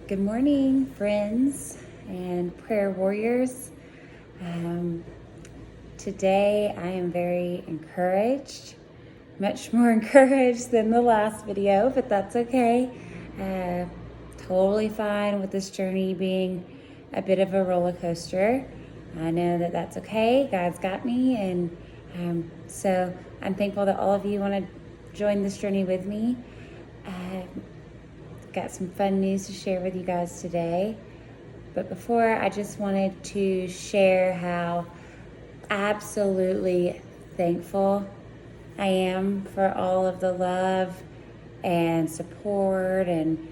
Good morning, friends and prayer warriors. Today I am very encouraged, much more encouraged than the last video, but that's okay. Totally fine with this journey being a bit of a roller coaster. I know that that's okay. God's got me, and so I'm thankful that all of you want to join this journey with me. Got some fun news to share with you guys today. But before, I just wanted to share how absolutely thankful I am for all of the love and support and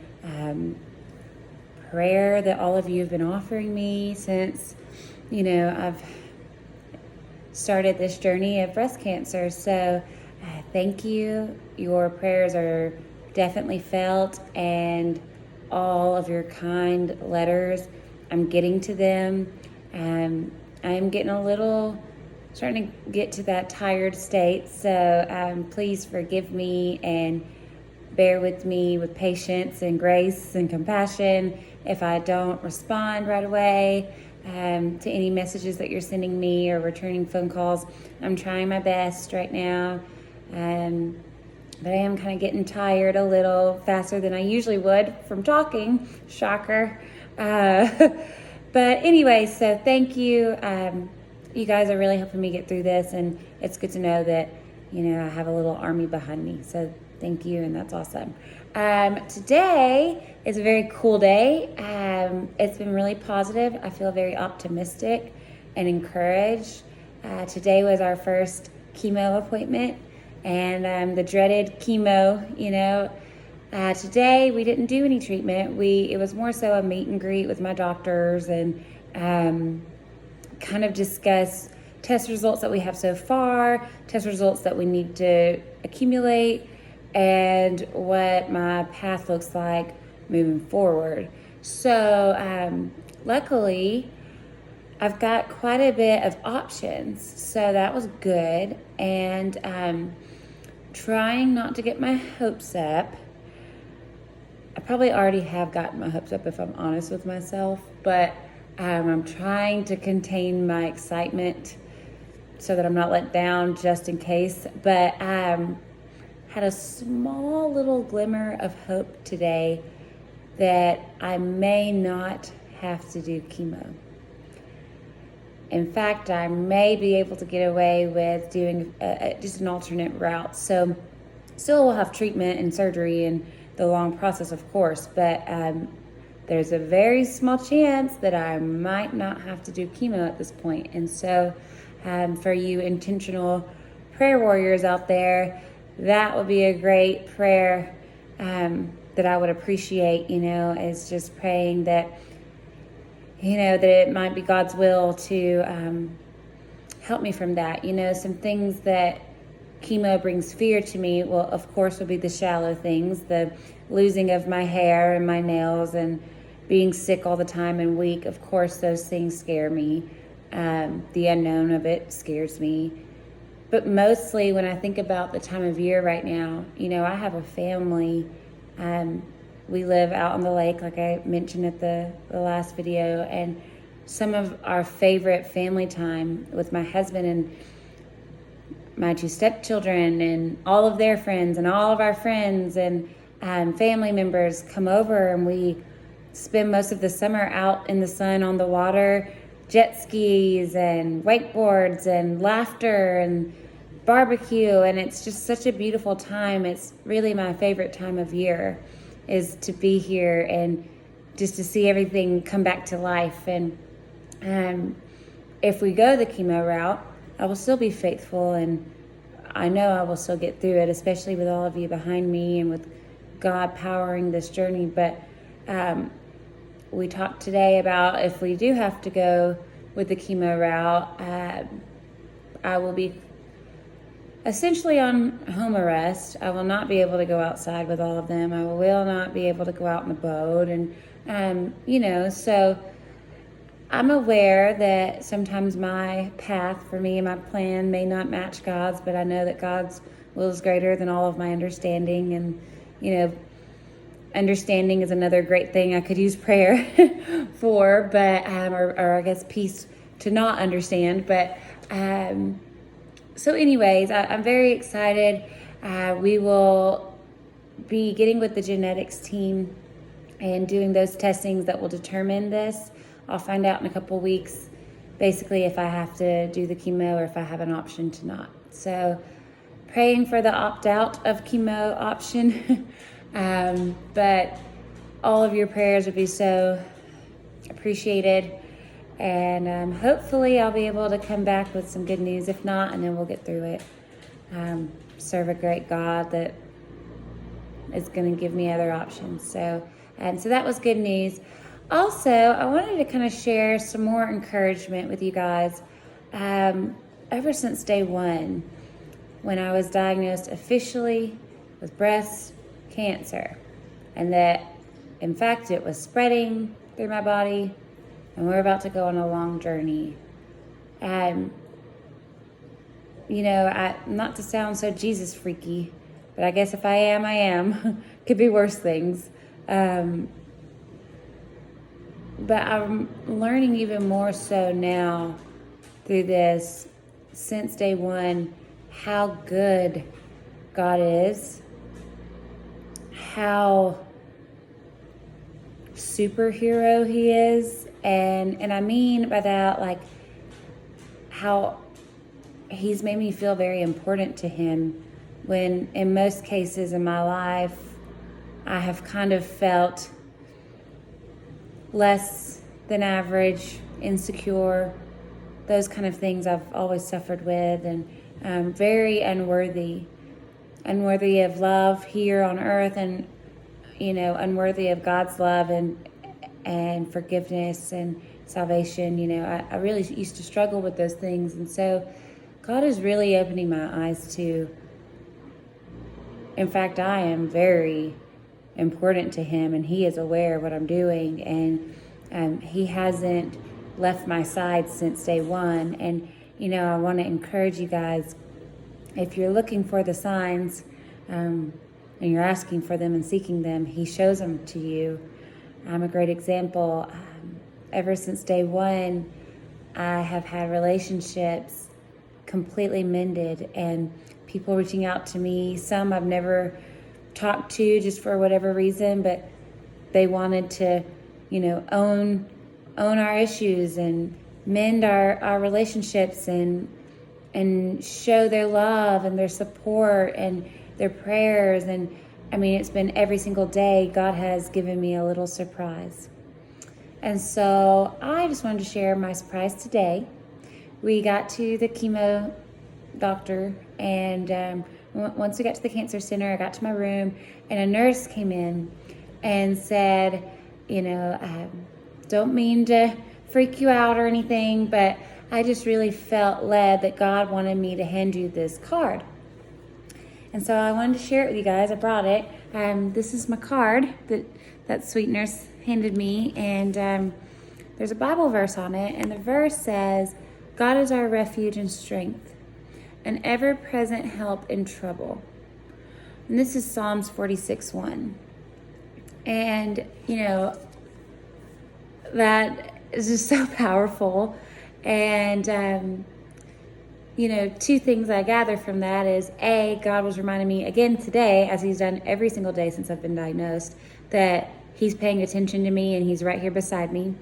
prayer that all of you have been offering me since, I've started this journey of breast cancer. So thank you. Your prayers are definitely felt, and all of your kind letters, I'm getting to them. I'm getting starting to get to that tired state, so please forgive me and bear with me with patience and grace and compassion if I don't respond right away to any messages that you're sending me or returning phone calls. I'm trying my best right now. But I am kind of getting tired a little faster than I usually would from talking. Shocker. But anyway, so thank you. You guys are really helping me get through this, and it's good to know that, I have a little army behind me. So thank you, and that's awesome. Today is a very cool day. It's been really positive. I feel very optimistic and encouraged. Today was our first chemo appointment. And the dreaded chemo, today we didn't do any treatment. It was more so a meet and greet with my doctors and kind of discuss test results that we have so far, test results that we need to accumulate, and what my path looks like moving forward. So luckily, I've got quite a bit of options, so that was good. And trying not to get my hopes up. I probably already have gotten my hopes up if I'm honest with myself, but I'm trying to contain my excitement so that I'm not let down just in case. But had a small little glimmer of hope today that I may not have to do chemo. In fact, I may be able to get away with doing just an alternate route. So still will have treatment and surgery and the long process, of course, but there's a very small chance that I might not have to do chemo at this point. And so for you intentional prayer warriors out there, that would be a great prayer that I would appreciate, is just praying that that it might be God's will to help me from that. Some things that chemo brings fear to me, well, of course, would be the shallow things, the losing of my hair and my nails and being sick all the time and weak. Of course, those things scare me. The unknown of it scares me. But mostly when I think about the time of year right now, I have a family. We live out on the lake, like I mentioned at the last video, and some of our favorite family time with my husband and my two stepchildren and all of their friends and all of our friends and family members come over, and we spend most of the summer out in the sun on the water, jet skis and wakeboards and laughter and barbecue, and it's just such a beautiful time. It's really my favorite time of year, is to be here and just to see everything come back to life. And if we go the chemo route, I will still be faithful, and I know I will still get through it, especially with all of you behind me and with God powering this journey. But we talked today about if we do have to go with the chemo route, I will be essentially on home arrest. I will not be able to go outside with all of them. I will not be able to go out in the boat. And, so I'm aware that sometimes my path for me and my plan may not match God's, but I know that God's will is greater than all of my understanding. And, understanding is another great thing I could use prayer for, but or I guess peace to not understand. But so anyways, I'm very excited. We will be getting with the genetics team and doing those testings that will determine this. I'll find out in a couple weeks, basically, if I have to do the chemo or if I have an option to not. So praying for the opt-out of chemo option. But all of your prayers would be so appreciated. And hopefully I'll be able to come back with some good news. If not, and then we'll get through it. Serve a great God that is going to give me other options. So that was good news. Also, I wanted to kind of share some more encouragement with you guys. Ever since day one, when I was diagnosed officially with breast cancer, and that, in fact, it was spreading through my body, and we're about to go on a long journey. Not to sound so Jesus freaky, but I guess if I am. Could be worse things. But I'm learning even more so now through this, since day one, how good God is, how superhero He is, and I mean by that, like, how He's made me feel very important to Him, when in most cases in my life I have kind of felt less than average, insecure, those kind of things I've always suffered with, and very unworthy of love here on earth, and unworthy of God's love and forgiveness and salvation. I really used to struggle with those things, and so God is really opening my eyes to, in fact, I am very important to Him, and He is aware of what I'm doing, and He hasn't left my side since day one. And I want to encourage you guys, if you're looking for the signs and you're asking for them and seeking them, He shows them to you. I'm a great example. Ever since day one, I have had relationships completely mended, and people reaching out to me, some I've never talked to just for whatever reason, but they wanted to, own our issues and mend our relationships and show their love and their support and their prayers. And I mean, it's been every single day God has given me a little surprise. And so I just wanted to share my surprise today. We got to the chemo doctor, and once we got to the cancer center, I got to my room, and a nurse came in and said, don't mean to freak you out or anything, but I just really felt led that God wanted me to hand you this card. And so I wanted to share it with you guys. I brought it. This is my card that sweet nurse handed me, and there's a Bible verse on it, and the verse says, God is our refuge and strength, an ever-present help in trouble. And this is Psalms 46:1. And, that is just so powerful. And, two things I gather from that is, A, God was reminding me again today, as He's done every single day since I've been diagnosed, that He's paying attention to me and He's right here beside me,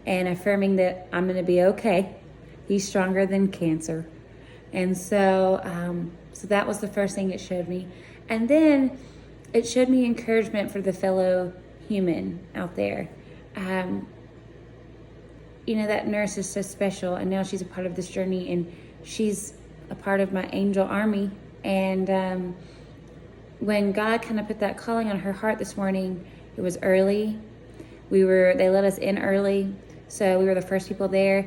and affirming that I'm going to be okay. He's stronger than cancer. And so that was the first thing it showed me. And then it showed me encouragement for the fellow human out there. That nurse is so special, and now she's a part of this journey, and she's a part of my angel army. And when God kind of put that calling on her heart this morning, it was early. They let us in early, so we were the first people there.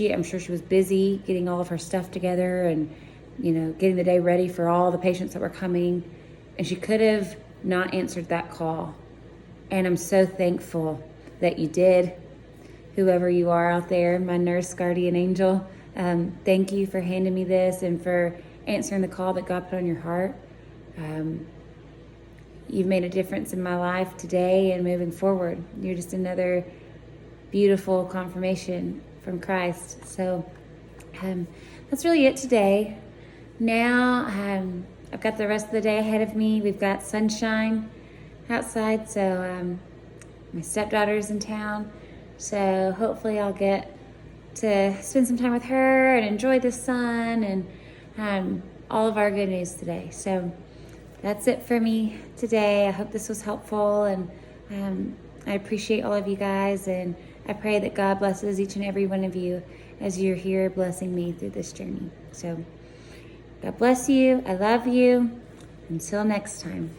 I'm sure she was busy getting all of her stuff together and, getting the day ready for all the patients that were coming. And she could have not answered that call. And I'm so thankful that you did, whoever you are out there, my nurse, guardian angel. Thank you for handing me this and for answering the call that God put on your heart. you've made a difference in my life today and moving forward. You're just another beautiful confirmation from Christ. So that's really it today. Now I've got the rest of the day ahead of me. We've got sunshine outside, so my stepdaughter's in town, so hopefully I'll get to spend some time with her and enjoy the sun and all of our good news today. So that's it for me today. I hope this was helpful, and I appreciate all of you guys, and I pray that God blesses each and every one of you as you're here blessing me through this journey. So God bless you. I love you. Until next time.